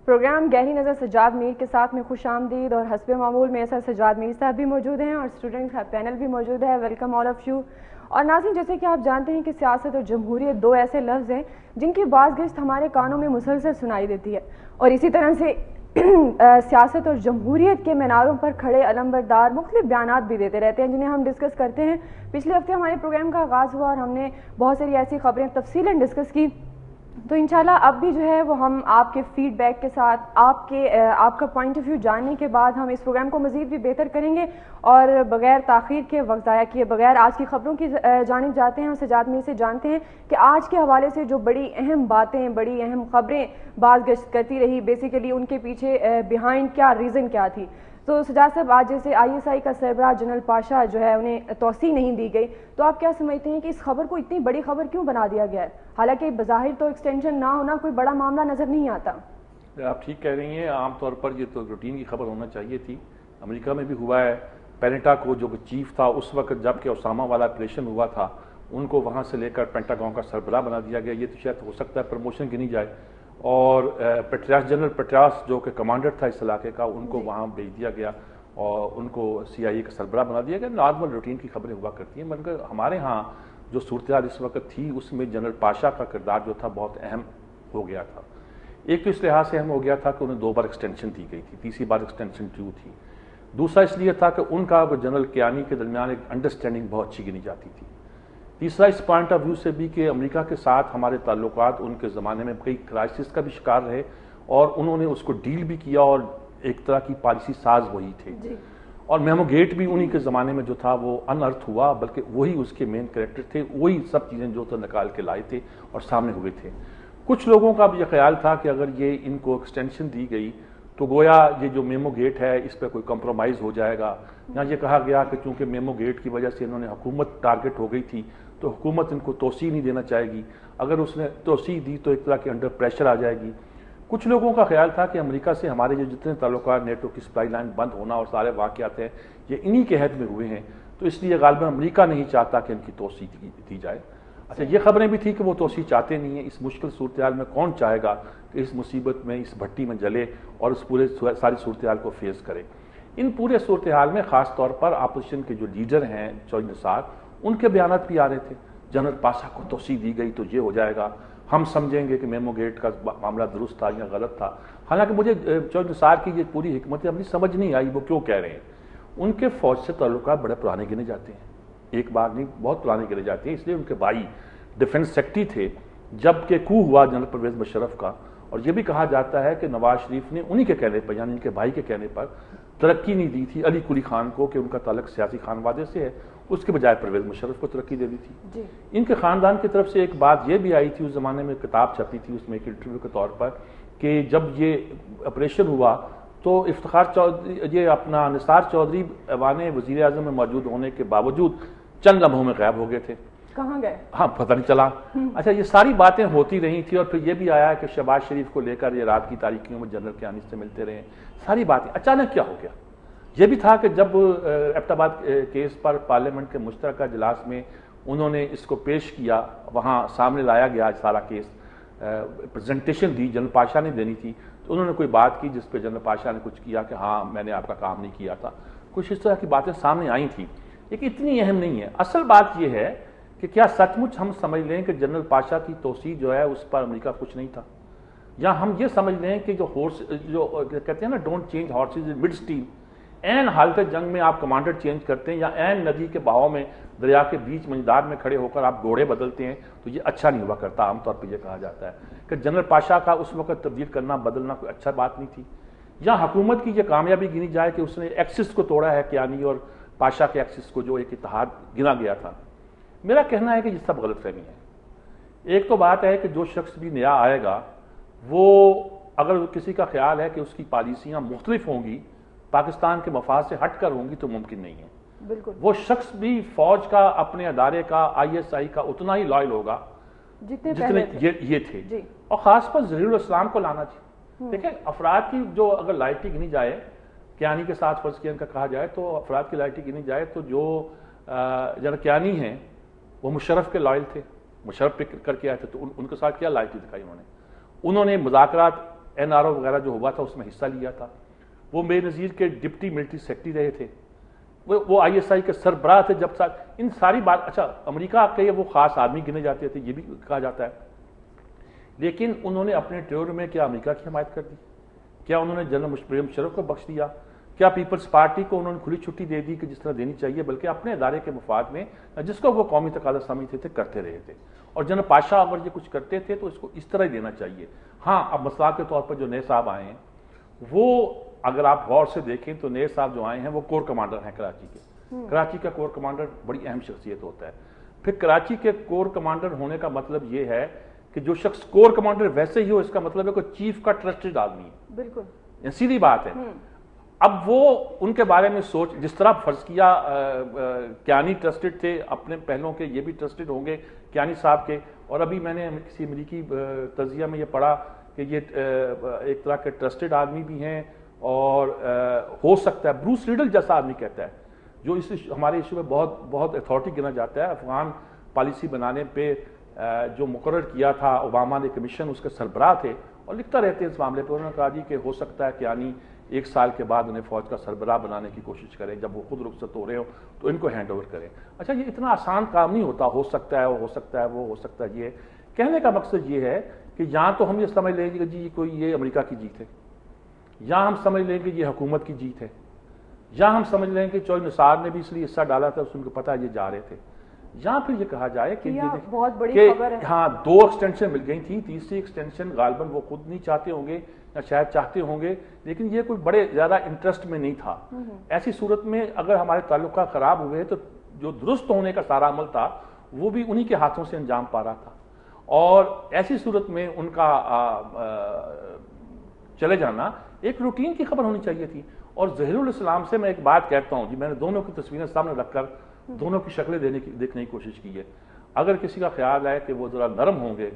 Programme گہری نظر سجاد میر کے ساتھ میں خوش آمدید، اور حسب معمول میں ایسا سجاد میر صاحب بھی موجود ہیں اور اسٹوڈنٹ پینل بھی موجود ہے. Welcome all of you. اور ناظرین، جیسے کہ آپ جانتے ہیں کہ سیاست اور جمہوریت دو ایسے لفظ ہیں جن کی باز گشت ہمارے کانوں میں مسلسل سنائی دیتی ہے، اور اسی طرح سے سیاست اور جمہوریت کے میناروں پر کھڑے علمبردار مختلف بیانات بھی دیتے رہتے ہیں جنہیں ہم ڈسکس کرتے ہیں. پچھلے ہفتے ہمارے پروگرام کا آغاز ہوا اور ہم نے بہت ساری ایسی خبریں تفصیلاً ڈسکس کی، تو انشاءاللہ اب بھی جو ہے وہ ہم آپ کے فیڈ بیک کے ساتھ آپ کا پوائنٹ آف ویو جاننے کے بعد ہم اس پروگرام کو مزید بھی بہتر کریں گے. اور بغیر تاخیر کے، وقت ضائع کیے بغیر آج کی خبروں کی جانب جاتے ہیں اور سجاد میر سے جانتے ہیں کہ آج کے حوالے سے جو بڑی اہم باتیں، بڑی اہم خبریں باز گشت کرتی رہی، بیسیکلی ان کے پیچھے بیہائنڈ کیا ریزن کیا تھی. تو سجاد صاحب، آج جیسے ISI کا سربراہ جنرل پاشا جو ہے انہیں توسیع نہیں دی گئی، تو آپ کیا سمجھتے ہیں کہ اس خبر کو اتنی بڑی خبر کیوں بنا دیا گیا ہے؟ حالانکہ بظاہر تو ایکسٹینشن نہ ہونا کوئی بڑا معاملہ نظر نہیں آتا. آپ ٹھیک کہہ رہی ہیں، عام طور پر یہ تو روٹین کی خبر ہونا چاہیے تھی. امریکہ میں بھی ہوا ہے. پینٹا کو جو چیف تھا اس وقت جب کہ اسامہ والا آپریشن ہوا تھا، ان کو وہاں سے لے کر پینٹاگون کا سربراہ بنا دیا گیا. یہ تو شاید ہو سکتا ہے پروموشن گنی جائے. اور جنرل پیٹراس جو کہ کمانڈر تھا اس علاقے کا، ان کو وہاں بھیج دیا گیا اور ان کو CIA کا سربراہ بنا دیا گیا. نارمل روٹین کی خبریں ہوا کرتی ہیں، مگر ہمارے ہاں جو صورتحال اس وقت تھی اس میں جنرل پاشا کا کردار جو تھا بہت اہم ہو گیا تھا. ایک تو اس لحاظ سے اہم ہو گیا تھا کہ انہیں 2 بار ایکسٹینشن دی گئی تھی، تیسری بار ایکسٹینشن ڈیو تھی. دوسرا اس لیے تھا کہ ان کا جنرل کیانی کے درمیان ایک انڈرسٹینڈنگ بہت اچھی گنی جاتی تھی. تیسرا اس پوائنٹ آف ویو سے بھی کہ امریکہ کے ساتھ ہمارے تعلقات ان کے زمانے میں کئی کرائسس کا بھی شکار رہے اور انہوں نے اس کو ڈیل بھی کیا اور ایک طرح کی پالیسی ساز وہی تھے. اور میمو گیٹ بھی انہی کے زمانے میں جو تھا وہ ان ارتھ ہوا، بلکہ وہی اس کے مین کریکٹر تھے، وہی سب چیزیں جو تھا نکال کے لائے تھے اور سامنے ہوئے تھے. کچھ لوگوں کا بھی یہ خیال تھا کہ اگر یہ ان کو ایکسٹینشن دی گئی تو گویا یہ جو میمو گیٹ ہے اس پہ کوئی کمپرومائز ہو جائے گا. یا یہ کہا گیا کہ چونکہ میمو گیٹ کی وجہ سے انہوں نے حکومت ٹارگٹ ہو گئی تھی تو حکومت ان کو توسیع نہیں دینا چاہے گی، اگر اس نے توسیع دی تو ایک طرح کی انڈر پریشر آ جائے گی. کچھ لوگوں کا خیال تھا کہ امریکہ سے ہمارے جو جتنے تعلقات، نیٹو کی سپلائی لائن بند ہونا اور سارے واقعات ہیں یہ انہی کے عہد میں ہوئے ہیں، تو اس لیے غالباً امریکہ نہیں چاہتا کہ ان کی توسیع دی جائے. اچھا، یہ خبریں بھی تھی کہ وہ توسیع چاہتے نہیں ہیں. اس مشکل صورتحال میں کون چاہے گا کہ اس مصیبت میں، اس بھٹی میں جلے اور اس پورے ساری صورتحال کو فیس کرے. ان پورے صورتحال میں خاص طور پر اپوزیشن کے جو لیڈر ہیں چوہدری نثار، ان کے بیانات بھی آ رہے تھے. جنرل پاشا کو توسیع دی گئی تو یہ ہو جائے گا، ہم سمجھیں گے کہ میمو گیٹ کا معاملہ درست تھا یا غلط تھا. حالانکہ مجھے چوہدری نثار کی یہ پوری حکمت عملی سمجھ نہیں آئی وہ کیوں کہہ رہے ہیں. ان کے فوج سے تعلقات بڑے پرانے گنے جاتے ہیں، ایک بار نہیں بہت پرانے گنے جاتے ہیں. اس لیے ان کے بھائی ڈیفنس سیکرٹری تھے جب کہ کو ہوا جنرل پرویز مشرف کا، اور یہ بھی کہا جاتا ہے کہ نواز شریف نے انہی کے کہنے پر، یعنی ان کے بھائی کے کہنے پر ترقی نہیں دی تھی علی قلی خان کو کہ ان کا تعلق سیاسی خانوادے سے ہے، اس کے بجائے پرویز مشرف کو ترقی دے دی تھی. ان کے خاندان کی طرف سے ایک بات یہ بھی آئی تھی، اس زمانے میں کتاب چھپی تھی اس میں ایک انٹرویو کے طور پر، کہ جب یہ آپریشن ہوا تو افتخار چودھری، یہ اپنا نثار چودھری ایوان وزیر اعظم میں موجود ہونے کے باوجود چند لمحوں میں غائب ہو گئے تھے. کہاں گئے؟ ہاں، پتہ نہیں چلا. اچھا، یہ ساری باتیں ہوتی رہی تھی اور پھر یہ بھی آیا کہ شہباز شریف کو لے کر یہ رات کی تاریکیوں میں جنرل کیانی سے ملتے رہے. ساری باتیں اچانک کیا ہو گیا؟ یہ بھی تھا کہ جب ایبٹ آباد کیس پر پارلیمنٹ کے مشترکہ اجلاس میں انہوں نے اس کو پیش کیا، وہاں سامنے لایا گیا سارا کیس، پریزنٹیشن دی، جنرل پاشا نے دینی تھی، تو انہوں نے کوئی بات کی جس پہ جنرل پاشا نے کچھ کیا کہ ہاں میں نے آپ کا کام نہیں کیا تھا. کچھ اس طرح کی باتیں سامنے آئی تھیں، لیکن اتنی اہم نہیں ہے. اصل بات یہ ہے کہ کیا سچ مچ ہم سمجھ لیں کہ جنرل پاشا کی توسیع جو ہے اس پر امریکہ کچھ نہیں تھا، یا ہم یہ سمجھ لیں کہ جو کہتے ہیں نا don't change horses in mid stream, این حالت جنگ میں آپ کمانڈر چینج کرتے ہیں یا این ندی کے بہاؤ میں دریا کے بیچ منجدار میں کھڑے ہو کر آپ گھوڑے بدلتے ہیں تو یہ اچھا نہیں ہوا کرتا. عام طور پہ یہ کہا جاتا ہے کہ جنرل پاشا کا اس وقت تبدیل کرنا، بدلنا کوئی اچھا بات نہیں تھی. یا حکومت کی یہ کامیابی گنی جائے کہ اس نے ایکسس کو توڑا ہے، کیانی اور پاشا کے ایکسس کو جو ایک اتحاد گنا گیا تھا. میرا کہنا ہے کہ یہ سب غلط فہمی ہے. ایک تو بات ہے کہ جو شخص بھی نیا آئے گا وہ اگر کسی کا خیال ہے کہ اس کی پالیسیاں مختلف ہوں گی، پاکستان کے مفاد سے ہٹ کر ہوں گی، تو ممکن نہیں ہے. بالکل وہ شخص بھی فوج کا، اپنے ادارے کا، ISI کا اتنا ہی لائل ہوگا جتنے یہ تھے. اور خاص پر ظہیر الاسلام کو لانا چاہیے. دیکھیں، افراد کی جو اگر لائٹی گنی جائے، کیانی کے ساتھ فرض کیا ان کا کہا جائے تو افراد کی لائٹی گنی جائے تو جو جنرل کیانی ہیں وہ مشرف کے لائل تھے، مشرف پہ کر کے آئے تھے، تو ان کے ساتھ کیا لائٹی دکھائی انہوں نے مذاکرات NRO وغیرہ جو ہوا تھا اس میں حصہ لیا تھا. وہ بے نظیر کے ڈپٹی ملٹری سیکرٹری رہے تھے, وہ ISI کے سربراہ تھے. جب ان ساری بات, اچھا امریکہ کے وہ خاص آدمی گنے جاتے تھے یہ بھی کہا جاتا ہے, لیکن انہوں نے اپنے ٹیور میں کیا امریکہ کی حمایت کر دی؟ کیا انہوں نے جنرل مشرف کو بخش دیا؟ کیا پیپلز پارٹی کو انہوں نے کھلی چھٹی دے دی کہ جس طرح دینی چاہیے؟ بلکہ اپنے ادارے کے مفاد میں جس کو وہ قومی تقاضا سمجھتے تھے کرتے رہے تھے. اور جنرل پاشا اگر یہ کچھ کرتے تھے تو اس کو اس طرح ہی دینا چاہیے. ہاں, اب مثال کے طور پر جو نئے صاحب آئے ہیں وہ اگر آپ غور سے دیکھیں تو نئے صاحب جو آئے ہیں وہ کور کمانڈر ہیں کراچی کے. کراچی کا کور کمانڈر بڑی اہم شخصیت ہوتا ہے. پھر کراچی کے کور کمانڈر ہونے کا مطلب یہ ہے کہ جو شخص کور کمانڈر ویسے ہی ہو, اس کا مطلب ہے کہ چیف کا ٹرسٹڈ آدمی ہے. بالکل سیدھی بات ہے. اب وہ ان کے بارے میں سوچ, جس طرح فرض کیا کیانی ٹرسٹڈ تھے اپنے پہلوں کے, یہ بھی ٹرسٹڈ ہوں گے کیانی صاحب کے. اور ابھی میں نے کسی امریکی تجزیہ میں یہ پڑھا کہ یہ ایک طرح کے ٹرسٹڈ آدمی بھی ہیں, اور ہو سکتا ہے بروس ریڈل جیسا آدمی کہتا ہے جو اس ہمارے ایشو میں بہت بہت اتھارٹی گنا جاتا ہے, افغان پالیسی بنانے پہ جو مقرر کیا تھا اوباما نے کمیشن, اس کے سربراہ تھے اور لکھتا رہتے ہیں اس معاملے پہ. انہوں نے کہا جی کہ ہو سکتا ہے کہ یعنی 1 سال کے بعد انہیں فوج کا سربراہ بنانے کی کوشش کریں, جب وہ خود رخصت ہو رہے ہو تو ان کو ہینڈ اوور کریں. اچھا, یہ اتنا آسان کام نہیں ہوتا. ہو سکتا ہے, وہ ہو سکتا ہے, وہ ہو سکتا ہے. یہ کہنے کا مقصد یہ ہے کہ یہاں تو ہم یہ سمجھ لیں گے کہ جی کوئی یہ امریکہ کی جیت ہے, یا ہم سمجھ لیں گے یہ حکومت کی جیت ہے, یا ہم سمجھ لیں کہ چوہے نثار نے بھی اس لیے حصہ ڈالا تھا, اس ان کو پتا یہ جا رہے تھے. یا پھر یہ کہا جائے کہ بہت بڑی خبر ہے, ہاں 2 ایکسٹینشن مل گئی تھی, تیسری ایکسٹینشن غالباً وہ خود نہیں چاہتے ہوں گے یا شاید چاہتے ہوں گے, لیکن یہ کوئی بڑے زیادہ انٹرسٹ میں نہیں تھا. ایسی صورت میں اگر ہمارے تعلقات خراب ہوئے تو جو درست ہونے کا سارا عمل تھا وہ بھی انہی کے ہاتھوں سے انجام پا رہا تھا. اور ایسی صورت میں ان کا چلے جانا ایک روٹین کی خبر ہونی چاہیے تھی. اور ظہیر الاسلام سے میں ایک بات کہتا ہوں جی, میں نے دونوں کی تصویریں سامنے رکھ کر دونوں کی شکلیں دیکھنے کی کوشش کی ہے. اگر کسی کا خیال ہے کہ وہ ذرا نرم ہوں گے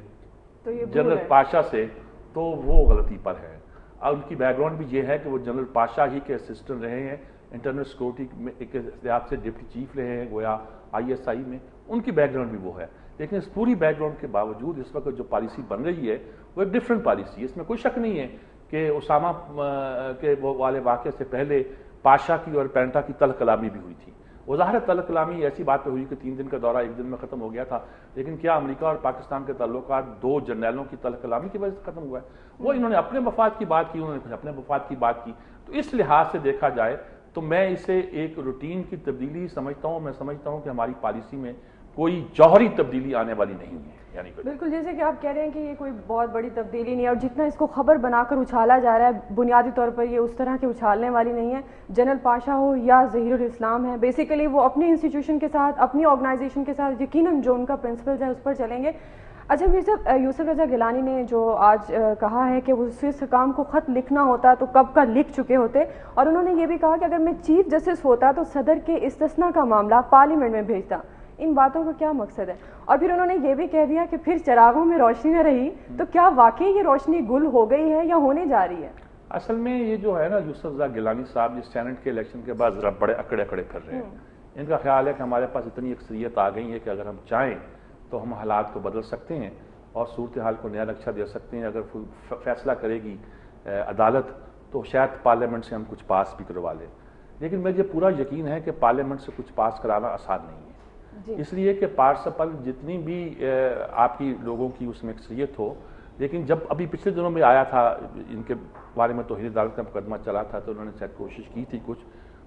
جنرل پاشا سے تو وہ غلطی پر ہے. اور ان کی بیک گراؤنڈ بھی یہ ہے کہ وہ جنرل پاشا ہی کے اسسٹنٹ رہے ہیں, انٹرنل سیکورٹی میں ایک لحاظ سے ڈپٹی چیف رہے ہیں گویا ISI میں, ان کی بیک گراؤنڈ بھی وہ ہے. لیکن اس پوری بیک گراؤنڈ کے باوجود اس وقت جو پالیسی بن رہی ہے وہ ایک ڈفرینٹ پالیسی ہے. اس میں کوئی شک نہیں ہے کہ اسامہ کے والے واقعے سے پہلے پاشا کی اور پینٹا کی تلخ کلامی بھی ہوئی تھی. وہ ظاہر تلخ کلامی ایسی بات پہ ہوئی کہ 3 دن کا دورہ 1 دن میں ختم ہو گیا تھا, لیکن کیا امریکہ اور پاکستان کے تعلقات 2 جرنیلوں کی تلخ کلامی کی وجہ سے ختم ہوا ہے؟ وہ انہوں نے اپنے مفاد کی بات کی, انہوں نے اپنے مفاد کی بات کی. تو اس لحاظ سے دیکھا جائے تو میں اسے ایک روٹین کی تبدیلی سمجھتا ہوں. میں سمجھتا ہوں کہ ہماری پالیسی میں کوئی جوہری تبدیلی آنے والی نہیں ہے. بالکل جیسے کہ آپ کہہ رہے ہیں کہ یہ کوئی بہت بڑی تبدیلی نہیں ہے, اور جتنا اس کو خبر بنا کر اچھالا جا رہا ہے بنیادی طور پر یہ اس طرح کے اچھالنے والی نہیں ہے. جنرل پاشا ہو یا ظہیر الاسلام ہے, بیسیکلی وہ اپنی انسٹیٹیوشن کے ساتھ, اپنی آرگنائزیشن کے ساتھ یقیناً جو ان کا پرنسپلز ہے اس پر چلیں گے. اچھا میر صاحب, یوسف رضا گیلانی نے جو آج کہا ہے کہ وہ سوئس حکام کو خط لکھنا ہوتا تو کب کا لکھ چکے ہوتے, اور انہوں نے یہ بھی کہا کہ اگر میں چیف جسٹس ہوتا تو صدر کے استثناء کا معاملہ پارلیمنٹ میں بھیجتا. ان باتوں کا کیا مقصد ہے؟ اور پھر انہوں نے یہ بھی کہہ دیا کہ پھر چراغوں میں روشنی نہ رہی, تو کیا واقعی یہ روشنی گل ہو گئی ہے یا ہونے جا رہی ہے؟ اصل میں یہ جو ہے نا یوسف رضا گیلانی صاحب یہ سینٹ کے الیکشن کے بعد ذرا بڑے اکڑے پھر رہے ہیں. ان کا خیال ہے کہ ہمارے پاس اتنی اکثریت آ گئی ہے کہ اگر ہم چاہیں تو ہم حالات کو بدل سکتے ہیں اور صورتحال کو نیا نقشہ دے سکتے ہیں. اگر فیصلہ کرے گی عدالت تو شاید پارلیمنٹ سے ہم کچھ پاس بھی کروا لیں, لیکن مجھے پورا یقین ہے کہ پارلیمنٹ سے کچھ پاس کرانا آسان نہیں ہے. اس لیے کہ پارسپل جتنی بھی آپ کی لوگوں کی اس میں اکثریت ہو, لیکن جب ابھی پچھلے دنوں میں آیا تھا ان کے بارے میں توہین عدالت کا مقدمہ چلا تھا تو انہوں نے شاید کوشش کی تھی کچھ,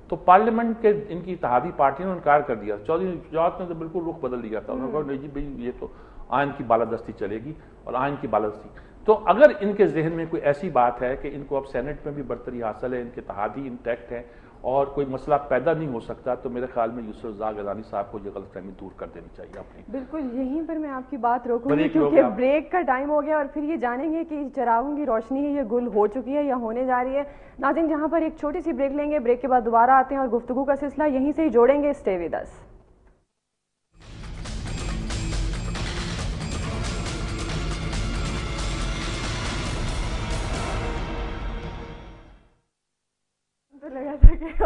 تو پارلیمنٹ کے ان کی اتحادی پارٹیوں نے انکار کر دیا. چودھری شجاعت نے تو بالکل رخ بدل دیا تھا. انہوں نے کہا نہیں جی بھائی یہ تو آئین کی بالادستی چلے گی اور آئین کی بالادستی. تو اگر ان کے ذہن میں کوئی ایسی بات ہے کہ ان کو اب سینٹ میں بھی برتری حاصل ہے, ان کے اتحادی انٹیکٹ ہے اور کوئی مسئلہ پیدا نہیں ہو سکتا, تو میرے خیال میں یوسف رضا گیلانی صاحب کو یہ غلط فہمی دور کر دینی چاہیے اپنی. بالکل یہیں پر میں آپ کی بات روکوں گی کیونکہ بریک کا ٹائم ہو گیا اور پھر یہ جانیں گے کہ چراغوں کی روشنی ہے یہ گل ہو چکی ہے یا ہونے جا رہی ہے. ناظرین جہاں پر ایک چھوٹی سی بریک لیں گے, بریک کے بعد دوبارہ آتے ہیں اور گفتگو کا سلسلہ یہیں سے ہی جوڑیں گے. Stay with us. لگا تھا کہ